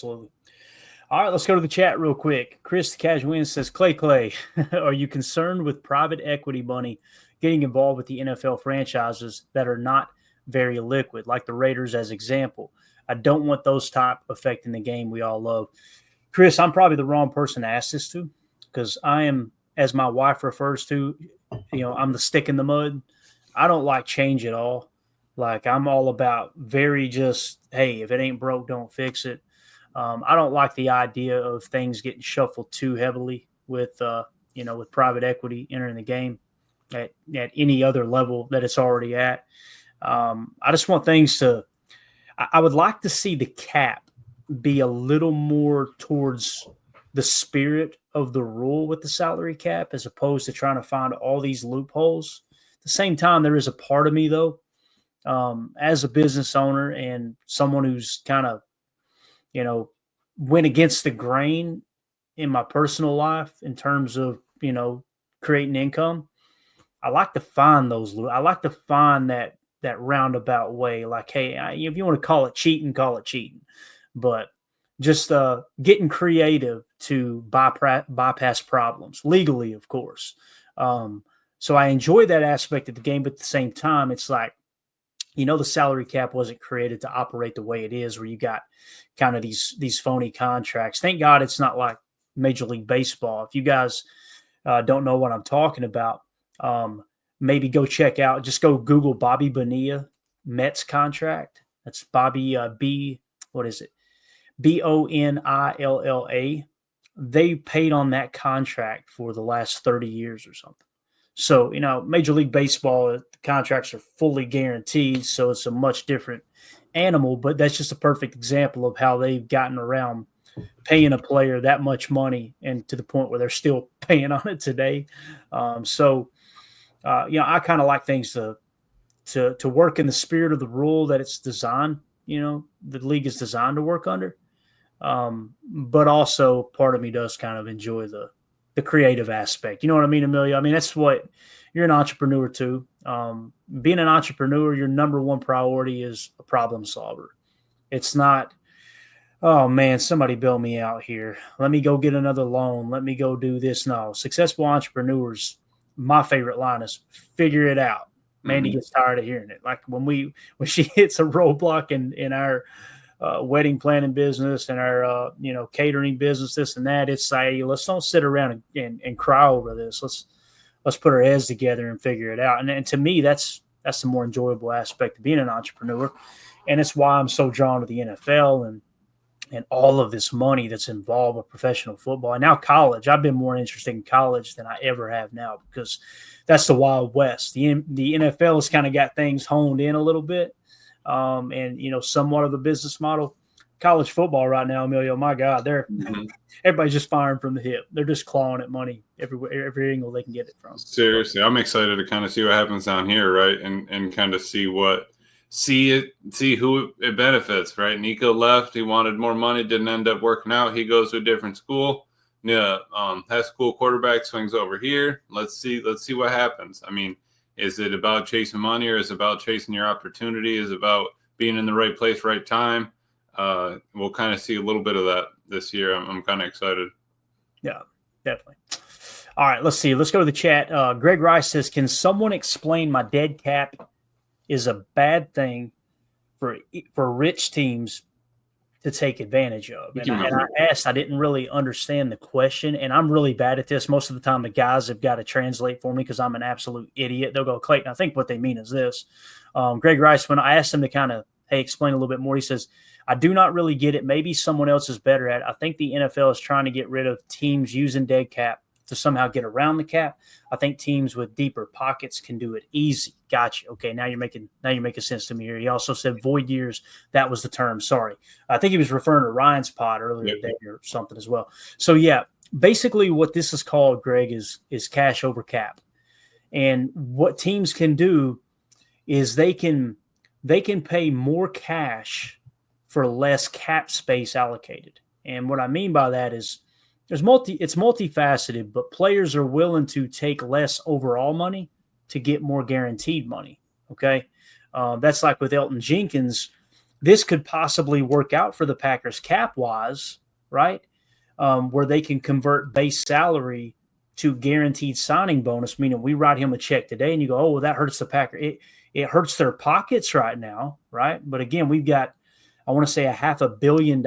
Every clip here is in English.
Absolutely. All right, let's go to the chat real quick. Chris Casuin says, Clay, are you concerned with private equity money getting involved with the NFL franchises that are not very liquid, like the Raiders as example? I don't want those top affecting the game we all love. Chris, I'm probably the wrong person to ask this to because I am, as my wife refers to, I'm the stick in the mud. I don't like change at all. Like I'm all about very just, hey, if it ain't broke, don't fix it. I don't like the idea of things getting shuffled too heavily with private equity entering the game at any other level that it's already at. I just want things to. I would like to see the cap be a little more towards the spirit of the rule with the salary cap as opposed to trying to find all these loopholes. At the same time, there is a part of me though, as a business owner and someone who's kind of you know, went against the grain in my personal life in terms of, creating income. I like to find those. I like to find that roundabout way. Like, hey, if you want to call it cheating, call it cheating. But just getting creative to bypass problems legally, of course. So I enjoy that aspect of the game, but at the same time, it's like the salary cap wasn't created to operate the way it is, where you got kind of these phony contracts. Thank God it's not like Major League Baseball. If you guys don't know what I'm talking about, maybe go check out. Just go Google Bobby Bonilla Mets contract. That's Bobby B. What is it? Bonilla. They paid on that contract for the last 30 years or something. So, Major League Baseball, the contracts are fully guaranteed. So it's a much different animal, but that's just a perfect example of how they've gotten around paying a player that much money and to the point where they're still paying on it today. I kind of like things to work in the spirit of the rule that it's designed, the league is designed to work under. But also part of me does kind of enjoy the creative aspect. You know what I mean, Amelia? I mean, that's what you're an entrepreneur too. Being an entrepreneur, your number one priority is a problem solver. It's not, oh man, somebody bail me out here. Let me go get another loan. Let me go do this. No, successful entrepreneurs, my favorite line is figure it out. Mandy gets tired of hearing it. Like when she hits a roadblock in our wedding planning business and our catering business, this and that. It's like, hey, let's don't sit around and cry over this. Let's put our heads together and figure it out. And to me, that's the more enjoyable aspect of being an entrepreneur, and it's why I'm so drawn to the NFL and all of this money that's involved with professional football and now college. I've been more interested in college than I ever have now because that's the Wild West. The NFL has kind of got things honed in a little bit. And somewhat of a business model. College football right now, Emilio, my God, everybody's just firing from the hip. They're just clawing at money every angle they can get it from. Seriously, I'm excited to kind of see what happens down here, right? And kind of see who it benefits, right? Nico left. He wanted more money, didn't end up working out. He goes to a different school. Yeah, high school quarterback swings over here. Let's see what happens. I mean, is it about chasing money, or is it about chasing your opportunity? Is it about being in the right place, right time? We'll kind of see a little bit of that this year. I'm kind of excited. Yeah, definitely. All right, let's see. Let's go to the chat. Greg Rice says, can someone explain my dead cap is a bad thing for rich teams to take advantage of? And I asked, I didn't really understand the question, and I'm really bad at this. Most of the time, the guys have got to translate for me because I'm an absolute idiot. They'll go, Clayton, I think what they mean is this. Greg Rice, when I asked him to kind of, hey, explain a little bit more, he says, I do not really get it. Maybe someone else is better at it. I think the NFL is trying to get rid of teams using dead cap to somehow get around the cap. I think teams with deeper pockets can do it easy. Gotcha. Okay, now you're making sense to me here. He also said void years. That was the term. Sorry. I think he was referring to Ryan's pod earlier today or something as well. So yeah, basically what this is called, Greg, is cash over cap. And what teams can do is they can pay more cash for less cap space allocated. And what I mean by that is it's multifaceted, but players are willing to take less overall money to get more guaranteed money. Okay. That's like with Elton Jenkins. this could possibly work out for the Packers cap-wise, right? Where they can convert base salary to guaranteed signing bonus, meaning we write him a check today and you go, oh, well, that hurts the Packers. It hurts their pockets right now, right? But again, we've got, I want to say, $500 million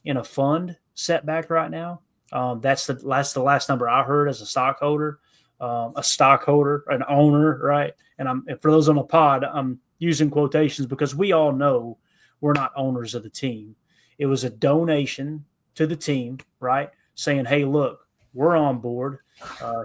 in a fund setback right now. That's the last number I heard as a stockholder, an owner, right? And for those on the pod, I'm using quotations because we all know we're not owners of the team. It was a donation to the team, right? Saying, hey, look, we're on board.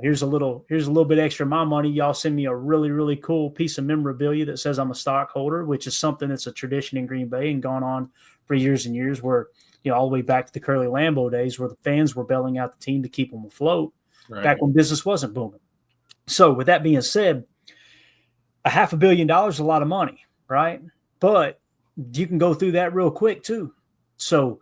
Here's a little bit extra of my money. Y'all send me a really, really cool piece of memorabilia that says I'm a stockholder, which is something that's a tradition in Green Bay and gone on for years and years, where, all the way back to the Curly Lambeau days where the fans were bailing out the team to keep them afloat, right, back when business wasn't booming. So with that being said, $500 million is a lot of money, right? But you can go through that real quick too. So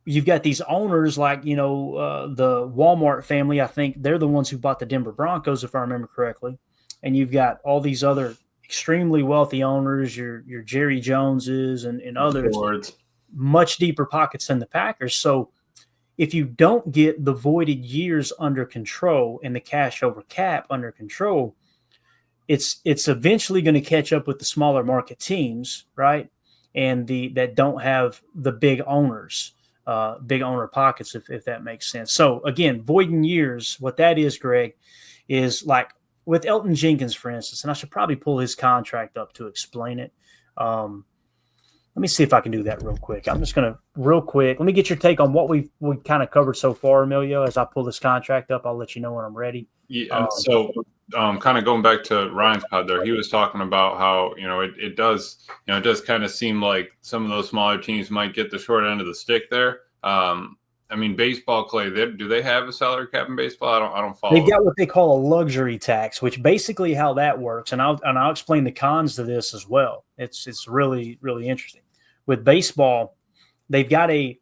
you've got these owners like, the Walmart family. I think they're the ones who bought the Denver Broncos, if I remember correctly. And you've got all these other extremely wealthy owners, your Jerry Joneses and others, Lords, much deeper pockets than the Packers. So if you don't get the voided years under control and the cash over cap under control, it's eventually going to catch up with the smaller market teams, right? And that don't have the big owners, big owner pockets, if that makes sense. So again, voiding years, what that is, Greg, is like with Elton Jenkins, for instance, and I should probably pull his contract up to explain it. Let me see if I can do that real quick. I'm just going to real quick. Let me get your take on what we kind of covered so far, Emilio. As I pull this contract up, I'll let you know when I'm ready. Yeah. Kind of going back to Ryan's pod there, he was talking about how, it does kind of seem like some of those smaller teams might get the short end of the stick there. Baseball, Clay, do they have a salary cap in baseball? I don't follow. They've got what they call a luxury tax, which basically how that works. And I'll explain the cons to this as well. It's really, really interesting. With baseball, they've got a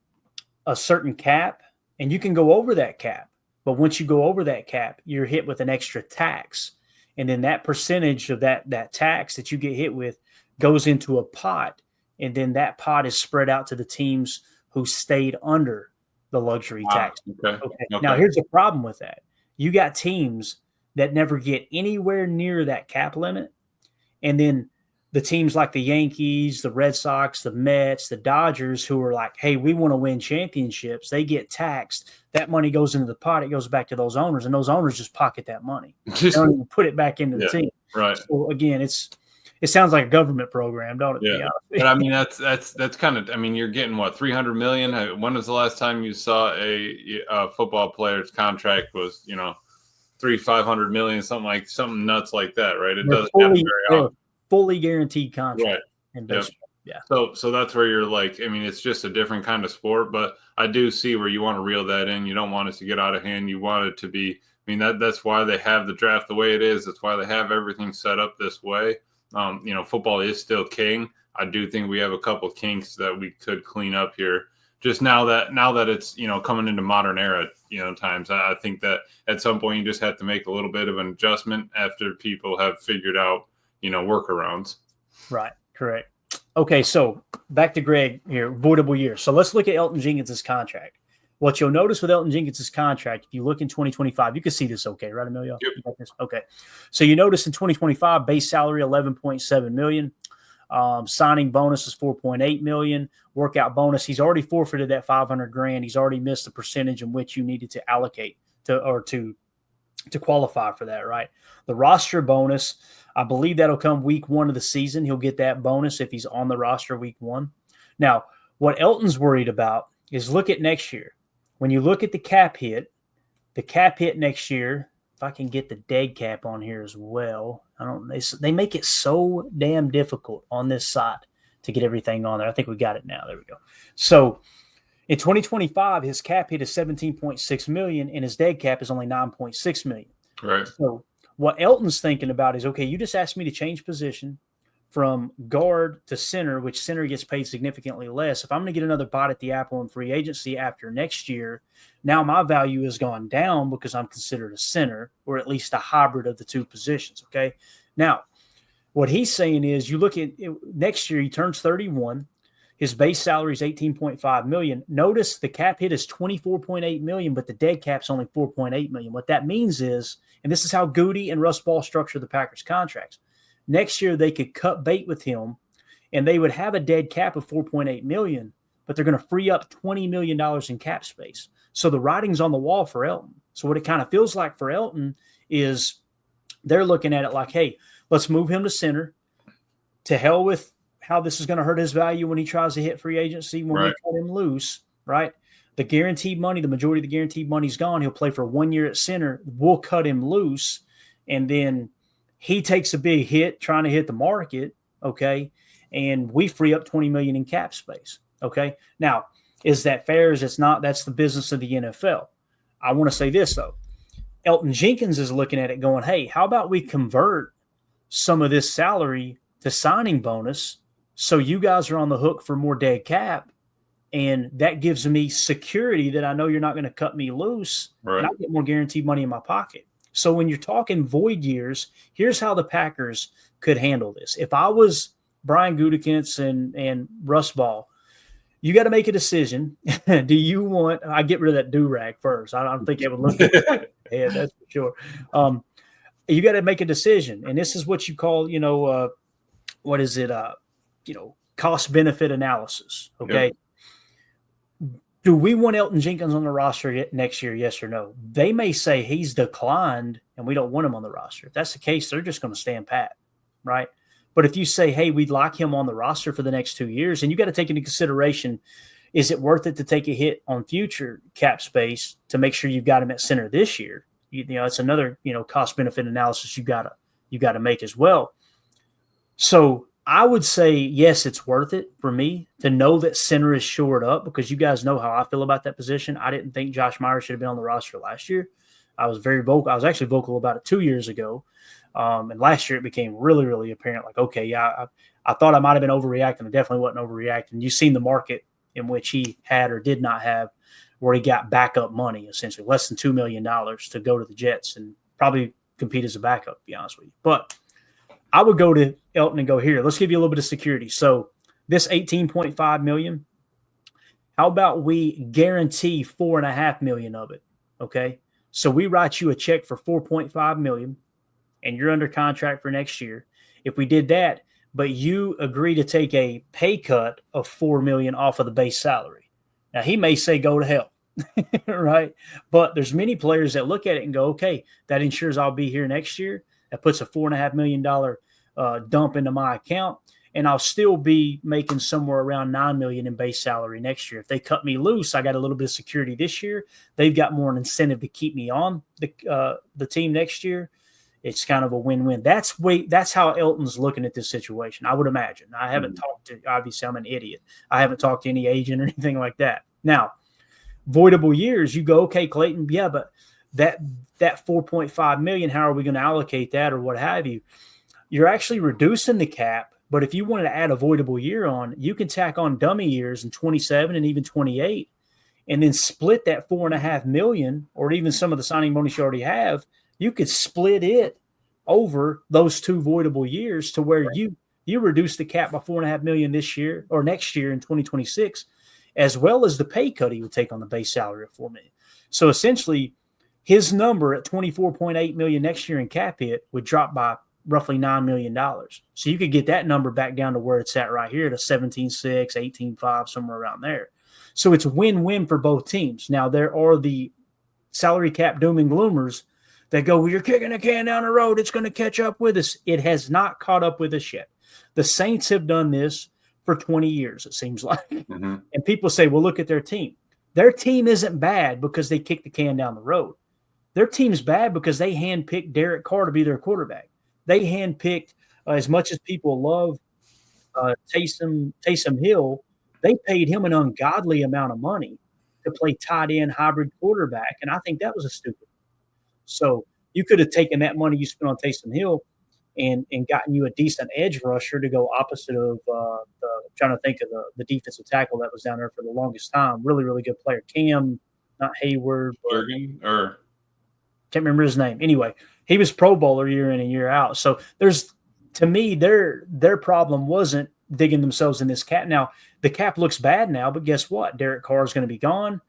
certain cap, and you can go over that cap. But once you go over that cap, you're hit with an extra tax. And then that percentage of that tax that you get hit with goes into a pot. And then that pot is spread out to the teams who stayed under the luxury tax. Okay. Now, here's the problem with that. You got teams that never get anywhere near that cap limit. And then the teams like the Yankees, the Red Sox, the Mets, the Dodgers, who are like, hey, we want to win championships, they get taxed. That money goes into the pot. It goes back to those owners, and those owners just pocket that money. They don't even put it back into the team. Right. So, again, it sounds like a government program, don't it? Yeah. But that's kind of, you're getting what, $300 million? When was the last time you saw a football player's contract was, $500 million, something nuts like that, right? It doesn't happen very often. Fully guaranteed contract. Right. In baseball. Yep. Yeah. So that's where you're like, it's just a different kind of sport, but I do see where you want to reel that in. You don't want it to get out of hand. You want it to be, that's why they have the draft the way it is. That's why they have everything set up this way. Football is still king. I do think we have a couple kinks that we could clean up here. Just now that it's, coming into modern era, times, I think that at some point you just have to make a little bit of an adjustment after people have figured out, workarounds. Right. Correct. Okay. So back to Greg here, voidable years. So let's look at Elton Jenkins' contract. What you'll notice with Elton Jenkins' contract, if you look in 2025, you can see this okay, right, Emilio? Yep. Okay. So you notice in 2025, base salary, $11.7 million. Signing bonus is $4.8 million. Workout bonus, he's already forfeited that $500,000. He's already missed the percentage in which you needed to allocate to qualify for that, right? The roster bonus, I believe that'll come week 1 of the season. He'll get that bonus if he's on the roster week 1. Now, what Elton's worried about is look at next year. When you look at the cap hit next year, if I can get the dead cap on here as well, they make it so damn difficult on this side to get everything on there. I think we got it now. There we go. So in 2025, his cap hit is $17.6 million, and his dead cap is only $9.6 million. Right. So what Elton's thinking about is, okay, you just asked me to change position from guard to center, which center gets paid significantly less. If I'm going to get another bite at the apple in free agency after next year, now my value has gone down because I'm considered a center, or at least a hybrid of the two positions. Okay. Now, what he's saying is, you look at next year, he turns 31. His base salary is $18.5 million. Notice the cap hit is $24.8 million, but the dead cap's only $4.8 million. What that means is, and this is how Goody and Russ Ball structure the Packers contracts. Next year they could cut bait with him, and they would have a dead cap of $4.8 million, but they're going to free up $20 million in cap space. So the writing's on the wall for Elgton. So what it kind of feels like for Elgton is they're looking at it like, hey, let's move him to center. To hell with how this is going to hurt his value when he tries to hit free agency when we cut him loose, right? The guaranteed money, the majority of the guaranteed money's gone. He'll play for 1 year at center. We'll cut him loose, and then he takes a big hit trying to hit the market, okay? And we free up $20 million in cap space, okay? Now, is that fair? Is it's not? That's the business of the NFL. I want to say this, though. Elgton Jenkins is looking at it going, hey, how about we convert some of this salary to signing bonus so you guys are on the hook for more dead cap, and that gives me security that I know you're not going to cut me loose, and I get more guaranteed money in my pocket. So when you're talking void years, here's how the Packers could handle this. If I was Brian Gutekunst and Russ Ball, you got to make a decision. Do you want – I get rid of that do-rag first. I don't think it would look good. Yeah, that's for sure. You got to make a decision, and this is what you call, what is it? Cost benefit analysis. Okay. Yep. Do we want Elgton Jenkins on the roster next year? Yes or no? They may say he's declined and we don't want him on the roster. If that's the case, they're just going to stand pat. Right. But if you say, hey, we'd like him on the roster for the next 2 years, and you got to take into consideration, is it worth it to take a hit on future cap space to make sure you've got him at center this year? It's another, cost benefit analysis you got to make as well. So I would say, yes, it's worth it for me to know that center is shored up, because you guys know how I feel about that position. I didn't think Josh Myers should have been on the roster last year. I was very vocal. I was actually vocal about it 2 years ago. And last year it became really, really apparent. Like, okay, yeah, I thought I might have been overreacting. I definitely wasn't overreacting. You've seen the market in which he had or did not have, where he got backup money, essentially less than $2 million to go to the Jets and probably compete as a backup, to be honest with you. But I would go to Elgton and go, here, let's give you a little bit of security. So this $18.5 million, how about we guarantee $4.5 million of it? Okay. So we write you a check for $4.5 million, and you're under contract for next year. If we did that, but you agree to take a pay cut of $4 million off of the base salary. Now he may say, go to hell. Right. But there's many players that look at it and go, okay, that ensures I'll be here next year. That puts a $4.5 million dump into my account, and I'll still be making somewhere around $9 million in base salary next year. If they cut me loose, I got a little bit of security this year. They've got more an incentive to keep me on the team next year. It's kind of a win-win. That's how Elton's looking at this situation, I would imagine. I haven't talked to – obviously, I'm an idiot. I haven't talked to any agent or anything like that. Now, voidable years, you go, okay, Clayton, yeah, but that $4.5 million, how are we going to allocate that or what have you? You're actually reducing the cap, but if you wanted to add a voidable year on, you can tack on dummy years in 27 and even 28, and then split that $4.5 million, or even some of the signing bonus you already have. You could split it over those two voidable years to where you reduce the cap by $4.5 million this year or next year in 2026, as well as the pay cut he would take on the base salary of $4 million. So essentially, his number at $24.8 million next year in cap hit would drop by roughly $9 million. So you could get that number back down to where it's at right here, to 17.6, 18.5, somewhere around there. So it's win-win for both teams. Now, there are the salary cap doom and gloomers that go, well, you're kicking a can down the road. It's going to catch up with us. It has not caught up with us yet. The Saints have done this for 20 years, it seems like. Mm-hmm. And people say, well, look at their team. Their team isn't bad because they kicked the can down the road. Their team's bad because they handpicked Derek Carr to be their quarterback. They handpicked, as much as people love Taysom Hill, they paid him an ungodly amount of money to play tight end hybrid quarterback, and I think that was a stupid. So you could have taken that money you spent on Taysom Hill and gotten you a decent edge rusher to go opposite of trying to think of the defensive tackle that was down there for the longest time. Really, really good player. Cam, not Hayward. Bergen, or can't remember his name. Anyway, he was Pro Bowler year in and year out. So to me, their problem wasn't digging themselves in this cap. Now, the cap looks bad now, but guess what? Derek Carr is going to be gone.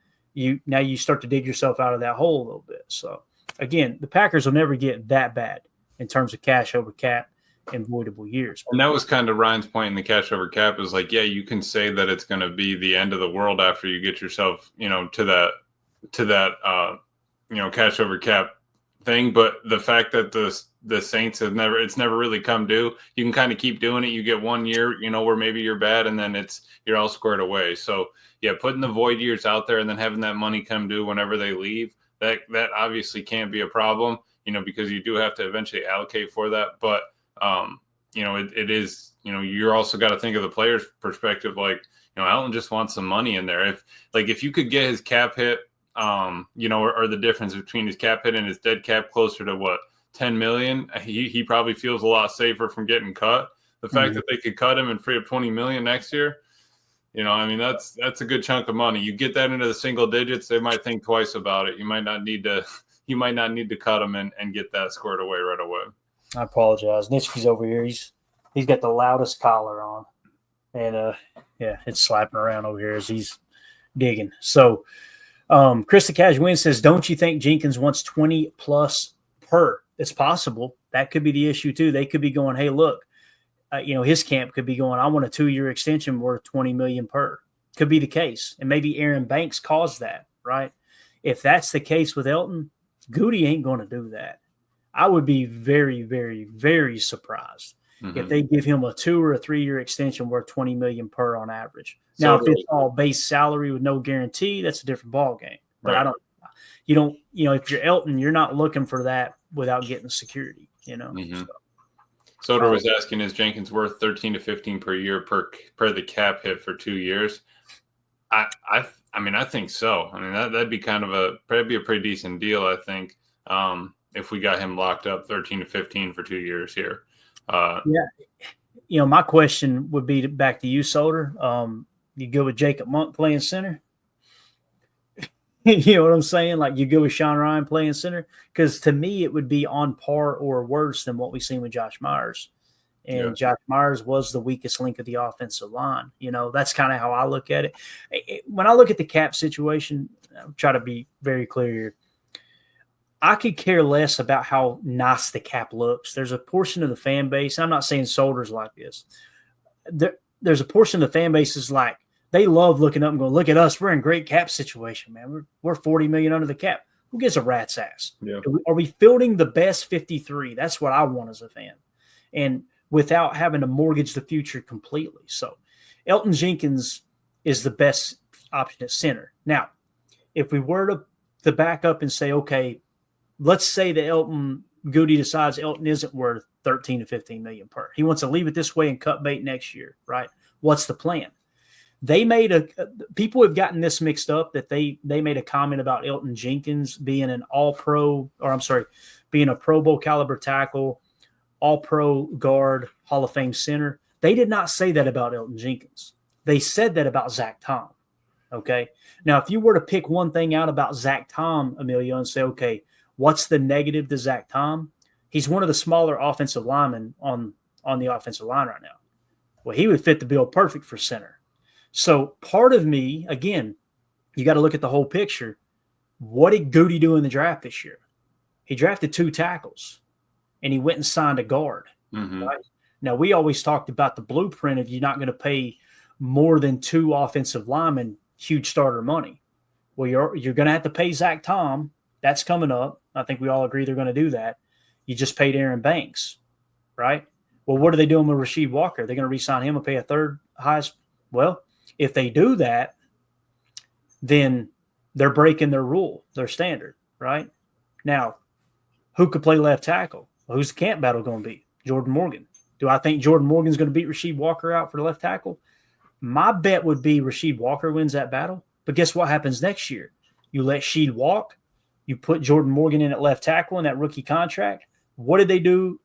Now you start to dig yourself out of that hole a little bit. So, again, the Packers will never get that bad in terms of cash over cap and voidable years. And that was kind of Ryan's point in the cash over cap is like, yeah, you can say that it's going to be the end of the world after you get yourself, to that cash over cap thing. But the fact that the Saints it's never really come due. You can kind of keep doing it. You get 1 year, where maybe you're bad and then you're all squared away. So yeah, putting the void years out there and then having that money come due whenever they leave, that obviously can't be a problem, because you do have to eventually allocate for that. But it is, you're also got to think of the player's perspective. Like, Elton just wants some money in there. If you could get his cap hit, or the difference between his cap hit and his dead cap closer to what, 10 million, he probably feels a lot safer from getting cut. The fact that they could cut him and free up 20 million next year, that's a good chunk of money. You get that into the single digits, they might think twice about it. You might not need to cut him and get that squared away right away. I apologize. Nitschke's over here. He's got the loudest collar on, and it's slapping around over here as he's digging. So, Chris the Cash Win says, "Don't you think Jenkins wants 20 plus per?" It's possible. That could be the issue too. They could be going, "Hey, look, his camp could be going, I want a 2-year extension worth 20 million per." Could be the case, and maybe Aaron Banks caused that, right? If that's the case with Elton, Goody ain't going to do that. I would be very, very, very surprised if they give him a 2 or a 3-year extension worth 20 million per on average. Now, if it's all base salary with no guarantee, that's a different ballgame. But right. If you're Elton, you're not looking for that without getting security, Soder was asking, is Jenkins worth 13 to 15 per year per the cap hit for 2 years? I think so. I mean, that'd be that'd be a pretty decent deal, I think. If we got him locked up 13 to 15 for 2 years here. My question would be back to you, Soder. You go with Jacob Monk playing center? You know what I'm saying? Like, you go with Sean Ryan playing center? Because to me, it would be on par or worse than what we've seen with Josh Myers. And Josh Myers was the weakest link of the offensive line. That's kind of how I look at it. When I look at the cap situation, I'll try to be very clear here. I could care less about how nice the cap looks. There's a portion of the fan base, and I'm not saying Solder's like this. There's a portion of the fan base is like, they love looking up and going, "Look at us. We're in great cap situation, man. We're 40 million under the cap." Who gives a rat's ass? Yeah. Are we fielding the best 53? That's what I want as a fan. And without having to mortgage the future completely. So Elton Jenkins is the best option at center. Now, if we were to back up and say, okay, let's say that Goody decides Elton isn't worth 13 to 15 million per. He wants to leave it this way and cut bait next year, right? What's the plan? People have gotten this mixed up that they made a comment about Elton Jenkins being being a Pro Bowl caliber tackle, All-Pro guard, Hall of Fame center. They did not say that about Elton Jenkins. They said that about Zach Tom. Okay. Now, if you were to pick one thing out about Zach Tom, Emilio, and say, okay, what's the negative to Zach Tom? He's one of the smaller offensive linemen on the offensive line right now. Well, he would fit the bill perfect for center. So part of me, again, you got to look at the whole picture. What did Goody do in the draft this year? He drafted 2 tackles, and he went and signed a guard. Right? Now, we always talked about the blueprint of you're not going to pay more than 2 offensive linemen huge starter money. Well, you're going to have to pay Zach Tom. That's coming up. I think we all agree they're going to do that. You just paid Aaron Banks, right? Well, what are they doing with Rasheed Walker? They're going to re-sign him and pay a third highest. Well, if they do that, then they're breaking their rule, their standard, right? Now, who could play left tackle? Well, who's the camp battle going to be? Jordan Morgan. Do I think Jordan Morgan's going to beat Rasheed Walker out for the left tackle? My bet would be Rasheed Walker wins that battle. But guess what happens next year? You let Sheed walk. You put Jordan Morgan in at left tackle in that rookie contract. What did they do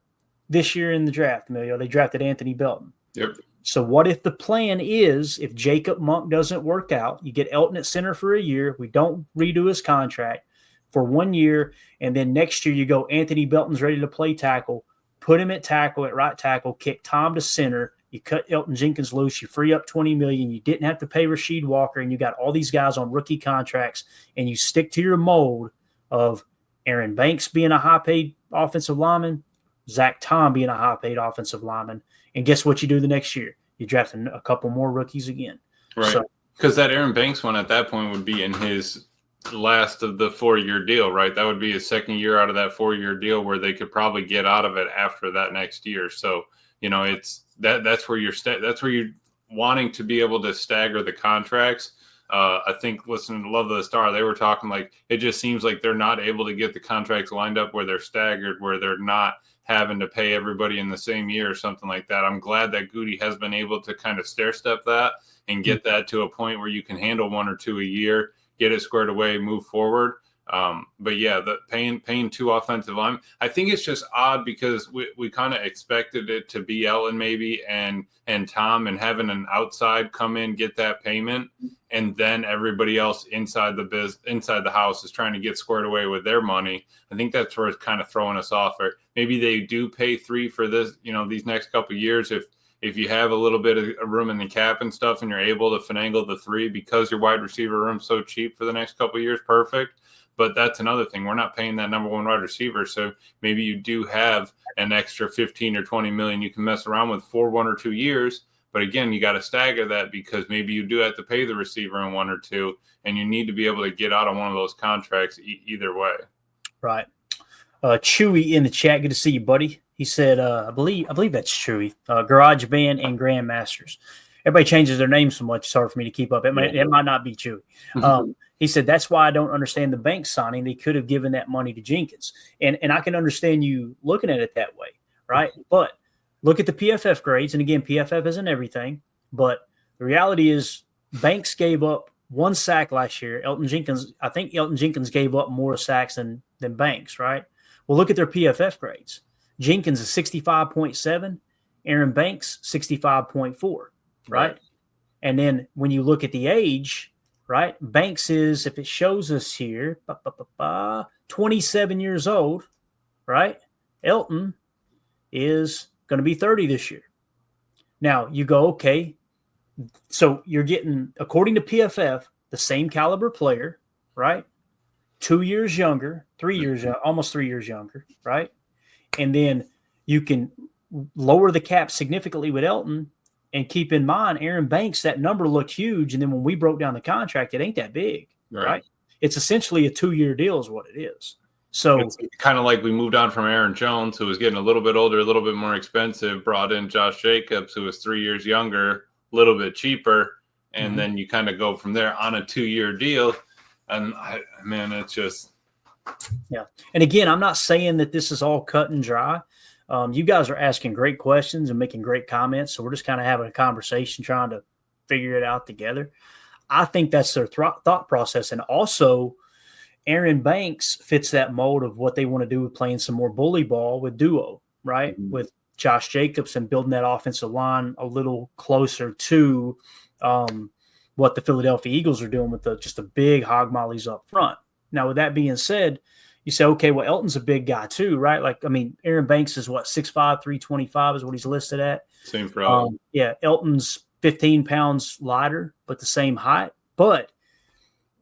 this year in the draft, Emilio? They drafted Anthony Belton. Yep. So what if the plan is, if Jacob Monk doesn't work out, you get Elton at center for a year, we don't redo his contract for 1 year, and then next year you go, Anthony Belton's ready to play tackle, put him at tackle, at right tackle, kick Tom to center, You cut Elgton Jenkins loose. You free up $20 million. You didn't have to pay Rasheed Walker, and you got all these guys on rookie contracts, and you stick to your mold of Aaron Banks being a high-paid offensive lineman, Zach Tom being a high-paid offensive lineman, and guess what you do the next year? You draft a couple more rookies again. Right. Because that Aaron Banks one at that point would be in his last of the 4-year deal, right? That would be his second year out of that 4-year deal where they could probably get out of it after that next year. So, it's that's where you're wanting to be able to stagger the contracts. I think listening to Love of the Star, they were talking like it just seems like they're not able to get the contracts lined up where they're staggered, where they're not having to pay everybody in the same year or something like that. I'm glad that Goody has been able to kind of stair step that and get that to a point where you can handle 1 or 2 a year, get it squared away, move forward. But yeah, the paying 2 offensive linemen, I think it's just odd because we kind of expected it to be Ellen maybe and Tom, and having an outside come in, get that payment, and then everybody else inside the house is trying to get squared away with their money. I think that's where it's kind of throwing us off. Or maybe they do pay 3 for this, these next couple of years if you have a little bit of room in the cap and stuff, and you're able to finagle the 3 because your wide receiver room's so cheap for the next couple of years, perfect. But that's another thing. We're not paying that number 1 wide receiver. So maybe you do have an extra 15 or 20 million you can mess around with for 1 or 2 years. But again, you got to stagger that because maybe you do have to pay the receiver in 1 or 2, and you need to be able to get out of one of those contracts either way. Right. Chewy in the chat. Good to see you, buddy. He said, I believe that's Chewy. Garage Band and Grandmasters. Everybody changes their names so much. It's hard for me to keep up. It might not be Chewy. He said, that's why I don't understand the bank signing. They could have given that money to Jenkins. And I can understand you looking at it that way, right? But look at the PFF grades. And again, PFF isn't everything. But the reality is Banks gave up 1 sack last year. I think Elgton Jenkins gave up more sacks than Banks, right? Well, look at their PFF grades. Jenkins is 65.7. Aaron Banks, 65.4, right? And then when you look at the age, right? Banks is, if it shows us here, 27 years old, right? Elgton is going to be 30 this year. Now you go, okay, so you're getting, according to PFF, the same caliber player, right? 2 years younger, 3 years, almost 3 years younger, right? And then you can lower the cap significantly with Elgton. And keep in mind, Aaron Banks, that number looked huge. And then when we broke down the contract, it ain't that big, right? It's essentially a 2-year deal is what it is. So it's kind of like we moved on from Aaron Jones, who was getting a little bit older, a little bit more expensive, brought in Josh Jacobs, who was 3 years younger, a little bit cheaper. And then you kind of go from there on a 2-year deal. And it's just. Yeah. And again, I'm not saying that this is all cut and dry. You guys are asking great questions and making great comments. So we're just kind of having a conversation, trying to figure it out together. I think that's their thought process. And also, Aaron Banks fits that mold of what they want to do with playing some more bully ball with duo, right? With Josh Jacobs and building that offensive line a little closer to what the Philadelphia Eagles are doing with just the big hog mollies up front. Now, with that being said, you say, okay, well, Elton's a big guy too, right? Aaron Banks is 6'5", 325 is what he's listed at. Same for Elton. Yeah, Elton's 15 pounds lighter, but the same height. But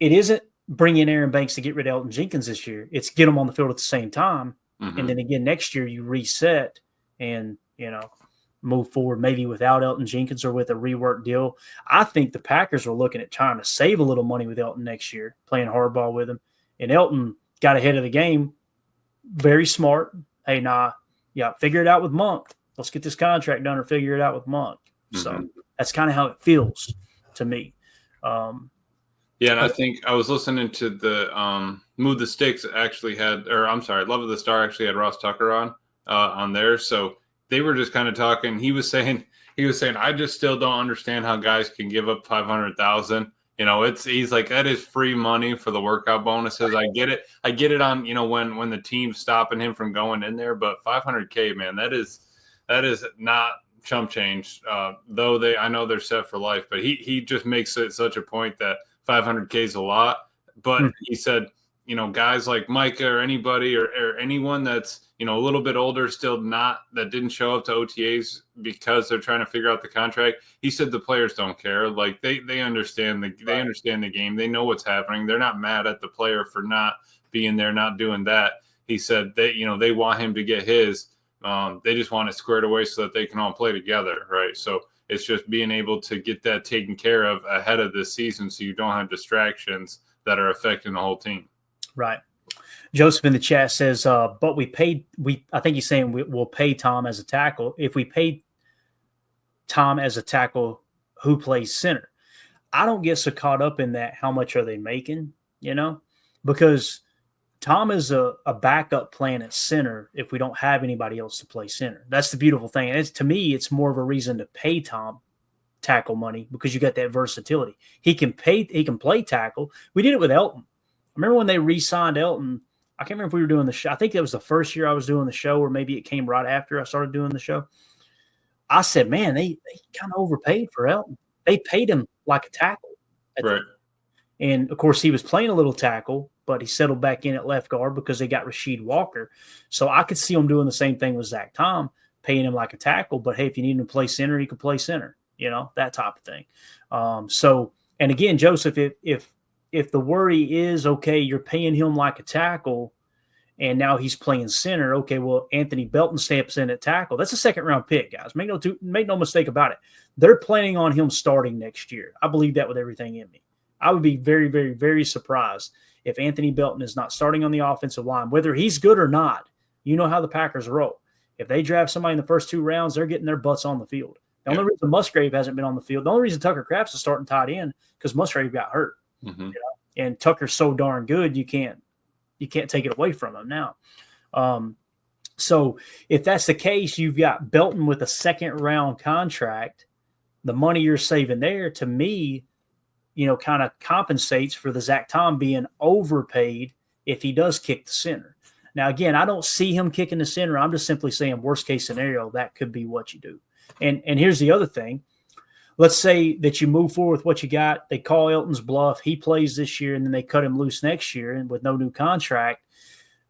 it isn't bringing Aaron Banks to get rid of Elgton Jenkins this year. It's get them on the field at the same time. And then again, next year you reset and, move forward maybe without Elgton Jenkins or with a rework deal. I think the Packers are looking at trying to save a little money with Elgton next year, playing hardball with him. And Elgton got ahead of the game. Very smart. Hey, figure it out with Monk. Let's get this contract done or figure it out with Monk. So that's kind of how it feels to me. And I think I was listening to the Move the Sticks actually had, Love of the Star actually had Ross Tucker on there. So they were just kind of talking. He was saying, I just still don't understand how guys can give up $500,000. He's like, that is free money for the workout bonuses. I get it on, when the team's stopping him from going in there, but $500K, man, that is not chump change. Though I know they're set for life, but he just makes it such a point that $500K is a lot. But he said, guys like Micah or anybody or anyone that's, a little bit older still that didn't show up to OTAs because they're trying to figure out the contract. He said the players don't care. Like they understand they understand the game. They know what's happening. They're not mad at the player for not being there, not doing that. He said they want him to get his. They just want it squared away so that they can all play together, right? So it's just being able to get that taken care of ahead of this season so you don't have distractions that are affecting the whole team. Right. Joseph in the chat says, but I think he's saying we'll pay Tom as a tackle. If we pay Tom as a tackle, who plays center? I don't get so caught up in that. How much are they making? Because Tom is a backup plan at center if we don't have anybody else to play center. That's the beautiful thing. And to me, it's more of a reason to pay Tom tackle money because you got that versatility. He can play tackle. We did it with Elton. I remember when they re-signed Elton. I can't remember if we were doing the show. I think that was the first year I was doing the show, or maybe it came right after I started doing the show. I said, man, they kind of overpaid for Elton. They paid him like a tackle. Right. And, of course, he was playing a little tackle, but he settled back in at left guard because they got Rasheed Walker. So I could see him doing the same thing with Zach Tom, paying him like a tackle. But, hey, if you need him to play center, he could play center, that type of thing. And again, Joseph, if the worry is, okay, you're paying him like a tackle and now he's playing center, okay, well, Anthony Belton steps in at tackle. That's a second-round pick, guys. Make no mistake about it. They're planning on him starting next year. I believe that with everything in me. I would be very, very, very surprised if Anthony Belton is not starting on the offensive line, whether he's good or not. You know how the Packers roll. If they draft somebody in the first 2 rounds, they're getting their butts on the field. The only reason Musgrave hasn't been on the field, the only reason Tucker Kraft's is starting tight end because Musgrave got hurt. Mm-hmm. And Tucker's so darn good, you can't take it away from him now. So if that's the case, you've got Belton with a second-round contract. The money you're saving there, to me, kind of compensates for the Zach Tom being overpaid if he does kick the center. Now, again, I don't see him kicking the center. I'm just simply saying worst-case scenario, that could be what you do. And here's the other thing. Let's say that you move forward with what you got. They call Elton's bluff. He plays this year, and then they cut him loose next year and with no new contract.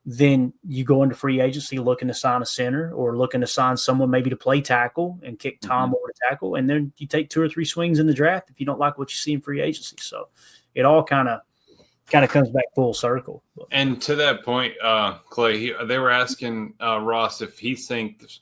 Then you go into free agency looking to sign a center or looking to sign someone maybe to play tackle and kick Tom over to tackle. And then you take 2 or 3 swings in the draft if you don't like what you see in free agency. So it all kind of comes back full circle. And to that point, Clay, they were asking Ross if he thinks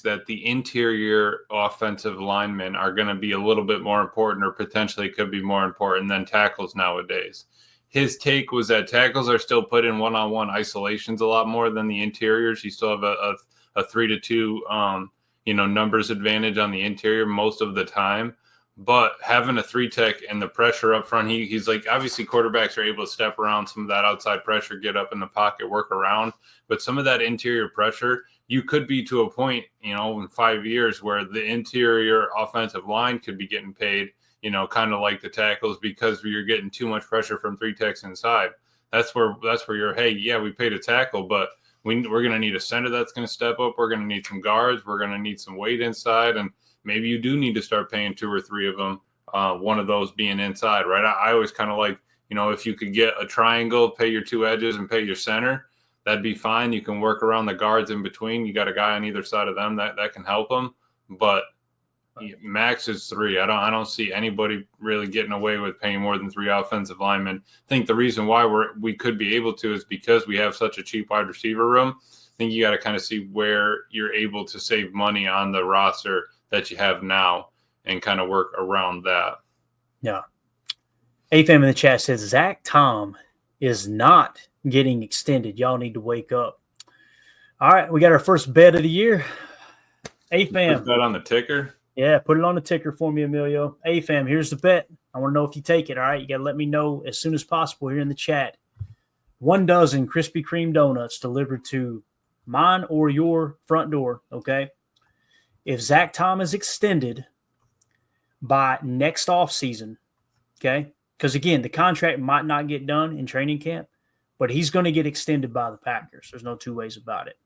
that the interior offensive linemen are going to be a little bit more important or potentially could be more important than tackles nowadays. His take was that tackles are still put in one-on-one isolations a lot more than the interiors. You still have a 3-2, numbers advantage on the interior most of the time. But having a 3-tech and the pressure up front, he's like, obviously quarterbacks are able to step around some of that outside pressure, get up in the pocket, work around. But some of that interior pressure, you could be to a point, in 5 years where the interior offensive line could be getting paid, kind of like the tackles because you're getting too much pressure from 3-techs inside. That's where you're, hey, yeah, we paid a tackle, but we're going to need a center that's going to step up. We're going to need some guards. We're going to need some weight inside. And maybe you do need to start paying 2 or 3 of them, one of those being inside, right? I always kind of like, if you could get a triangle, pay your 2 edges and pay your center, that'd be fine. You can work around the guards in between. You got a guy on either side of them that can help them. But max is 3. I don't see anybody really getting away with paying more than 3 offensive linemen. I think the reason why we could be able to is because we have such a cheap wide receiver room. I think you got to kind of see where you're able to save money on the roster that you have now and kind of work around that. Yeah. AFM in the chat says Zach Tom is not getting extended. Y'all need to wake up. All right, we got our first bet of the year. AFM. Put that on the ticker? Yeah, put it on the ticker for me, Emilio. AFM, here's the bet. I want to know if you take it, all right? You got to let me know as soon as possible here in the chat. 1 dozen Krispy Kreme donuts delivered to mine or your front door, okay? If Zach Tom is extended by next offseason, okay? Because, again, the contract might not get done in training camp, but he's going to get extended by the Packers. There's no 2 ways about it.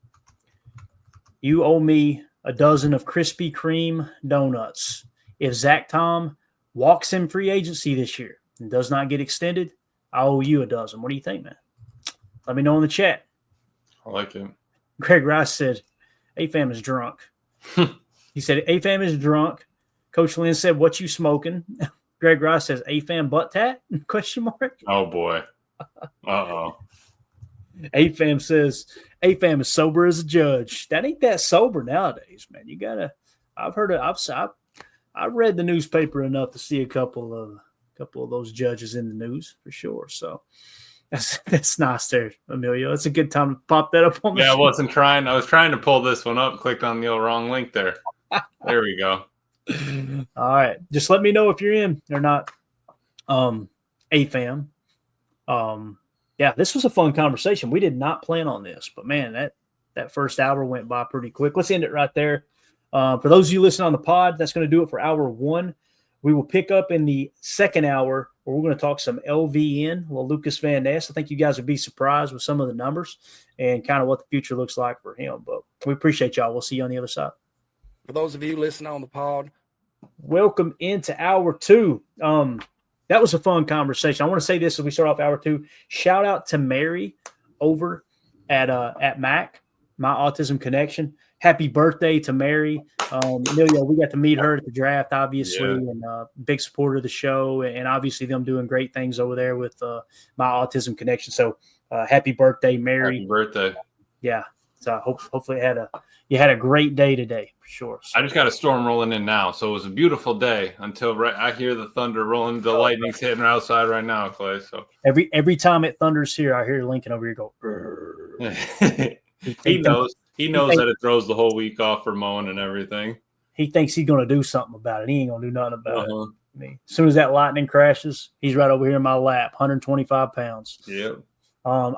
You owe me 1 dozen of Krispy Kreme donuts. If Zach Tom walks in free agency this year and does not get extended, I owe you a dozen. What do you think, man? Let me know in the chat. I like it. Greg Rice said, AFAM is drunk. He said, AFAM is drunk. Coach Lynn said, what you smoking? Greg Rice says, AFAM butt tat? Question mark. Oh, boy. Uh-oh. AFAM says, AFAM is sober as a judge. That ain't that sober nowadays, man. You got to – I've heard – I've read the newspaper enough to see a couple of those judges in the news for sure. So that's nice there, Emilio. It's a good time to pop that up on the show. I was trying to pull this one up, clicked on the old wrong link there. There we go. All right. Just let me know if you're in or not. AFAM. Yeah, this was a fun conversation. We did not plan on this, but man, that first hour went by pretty quick. Let's end it right there. For those of you listening on the pod, that's going to do it for hour one. We will pick up in the second hour where we're going to talk some LVN, well, Lucas Van Ness. I think you guys would be surprised with some of the numbers and kind of what the future looks like for him. But we appreciate y'all. We'll see you on the other side. For those of you listening on the pod, welcome into hour two. That was a fun conversation. I want to say this as we start off hour two. Shout out to Mary over at MAC, My Autism Connection. Happy birthday to Mary. Emilio, we got to meet her at the draft, obviously, and big supporter of the show, and obviously them doing great things over there with My Autism Connection. So happy birthday, Mary. Happy birthday. Yeah. So hopefully you had a great day today for sure. So. I just got a storm rolling in now, so it was a beautiful day until I hear the thunder rolling. The lightning's hitting outside right now, Clay. So every time it thunders here, I hear Lincoln over here go. He knows. He knows that it throws the whole week off for mowing and everything. He thinks he's going to do something about it. He ain't going to do nothing about it. I mean, as soon as that lightning crashes, he's right over here in my lap, 125 pounds. Yep. All right.